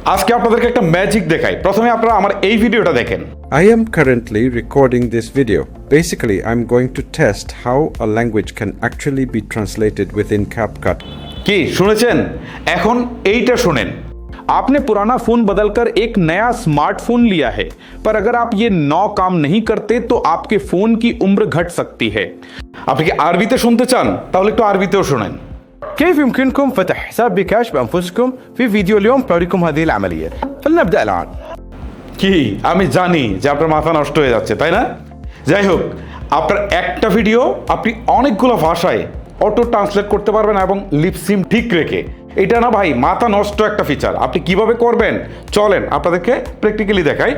আজকে আপনাদেরকে একটা ম্যাজিক দেখাই। প্রথমে আপনারা আমার এই ভিডিওটা দেখেন। I am currently recording this video. Basically, I'm going to test how a language can actually be translated within CapCut. কি শুনেছেন? এখন এইটা শুনেন। आपने पुराना फोन बदलकर एक नया स्मार्टफोन लिया है, पर अगर आप ये 9 काम नहीं करते तो आपके फोन की उम्र घट सकती है। আপনি কি আরবিতে শুনতে চান? তাহলে একটু আরবিতেও শুনেন। كيف يمكنكم فتح حساب بكاش بأنفسكم؟ في فيديو اليوم بوريكم هذه العملية، فلنبدأ الآن। কি আমি জানি যে আপনার মাথা নষ্ট হয়ে যাচ্ছে, তাই না? যাই হোক, আপনার একটা ভিডিও আপনি অনেকগুলো ভাষায় অটো ট্রান্সলেট করতে পারবেন এবং লিপসিম ঠিক রেখে। এটা না ভাই মাথা নষ্ট একটা ফিচার। আপনি কিভাবে করবেন চলেন আপনাদেরকে প্র্যাকটিক্যালি দেখাই।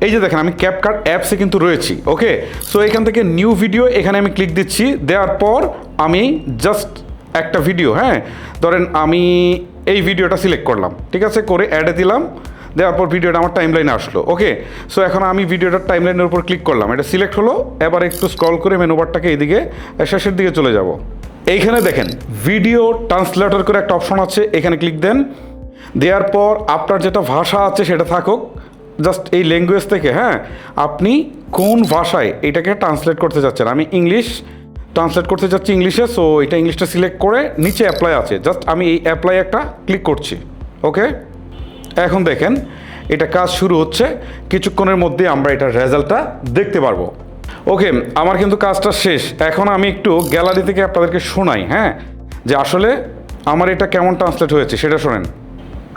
এই যে দেখেন আমি ক্যাপকাট অ্যাপসে কিন্তু রয়েছি। ওকে, সো এখান থেকে নিউ ভিডিও, এখানে আমি ক্লিক দিচ্ছি। দেওয়ার পর আমি জাস্ট একটা ভিডিও, হ্যাঁ ধরেন আমি এই ভিডিওটা সিলেক্ট করলাম, ঠিক আছে, করে অ্যাডে দিলাম। দেওয়ার পর ভিডিওটা আমার টাইমলাইনে আসলো। ওকে, সো এখন আমি ভিডিওটার টাইমলাইনের উপর ক্লিক করলাম, এটা সিলেক্ট হলো। এবার একটু স্ক্রল করে মেনু বারটাকে এইদিকে শেষের দিকে চলে যাব। এইখানে দেখেন ভিডিও ট্রান্সলেটর করে একটা অপশন আছে, এখানে ক্লিক দেন। দেওয়ার পর আপনার যেটা ভাষা আছে সেটা থাকুক, জাস্ট এই ল্যাঙ্গুয়েজ থেকে, হ্যাঁ আপনি কোন ভাষায় এটাকে ট্রান্সলেট করতে যাচ্ছেন। আমি ইংলিশ ট্রান্সলেট করতে যাচ্ছি ইংলিশে, সো এটা ইংলিশটা সিলেক্ট করে নিচে অ্যাপ্লাই আছে, জাস্ট আমি এই অ্যাপ্লাই একটা ক্লিক করছি। ওকে, এখন দেখেন এটা কাজ শুরু হচ্ছে। কিছুক্ষণের মধ্যে আমরা এটার রেজাল্টটা দেখতে পারবো। ওকে, আমার কিন্তু কাজটা শেষ। এখন আমি একটু গ্যালারি থেকে আপনাদেরকে শোনাই, হ্যাঁ যে আসলে আমার এটা কেমন ট্রান্সলেট হয়েছে সেটা শোনেন।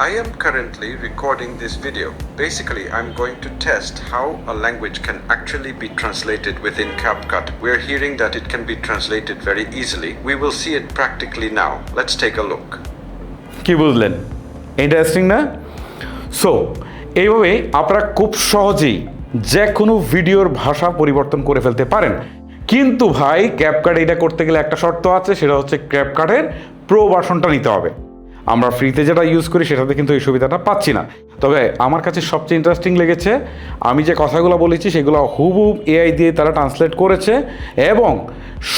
I am currently recording this video. Basically, I'm going to test how a language can actually be translated within CapCut. We're hearing that it can be translated very easily. We will see it practically now. Let's take a look. কি বুঝলেন? Interesting না? So এইভাবে আপনারা খুব সহজেই যে কোনো ভিডিওর ভাষা পরিবর্তন করে ফেলতে পারেন। কিন্তু ভাই ক্যাপকাট এটা করতে গেলে একটা শর্ত আছে, সেটা হচ্ছে ক্যাপকাটের প্রো ভার্সনটা নিতে হবে। আমরা ফ্রিতে যেটা ইউজ করি সেটাতে কিন্তু এই সুবিধাটা পাচ্ছি না। তবে আমার কাছে সবচেয়ে ইন্টারেস্টিং লেগেছে, আমি যে কথাগুলো বলেছি সেগুলো হুবহুব এআই দিয়ে তারা ট্রান্সলেট করেছে, এবং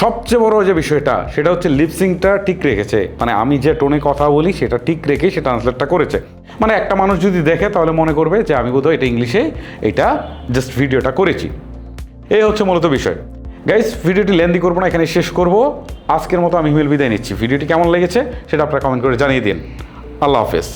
সবচেয়ে বড় যে বিষয়টা সেটা হচ্ছে লিপসিংটা ঠিক রেখেছে। মানে আমি যে টোনে কথা বলি সেটা ঠিক রেখে সে ট্রান্সলেটটা করেছে। মানে একটা মানুষ যদি দেখে তাহলে মনে করবে যে আমি বোধহয় এটা ইংলিশে এটা জাস্ট ভিডিওটা করেছি। এই হচ্ছে মূলত বিষয়। গাইস, ভিডিওটি লেন্দি করবো না, এখানে শেষ করব। আজকের মতো আমি হিমেল বিদায় নিচ্ছি। ভিডিওটি কেমন লেগেছে সেটা আপনারা কমেন্ট করে জানিয়ে দিন। আল্লাহ হাফেজ।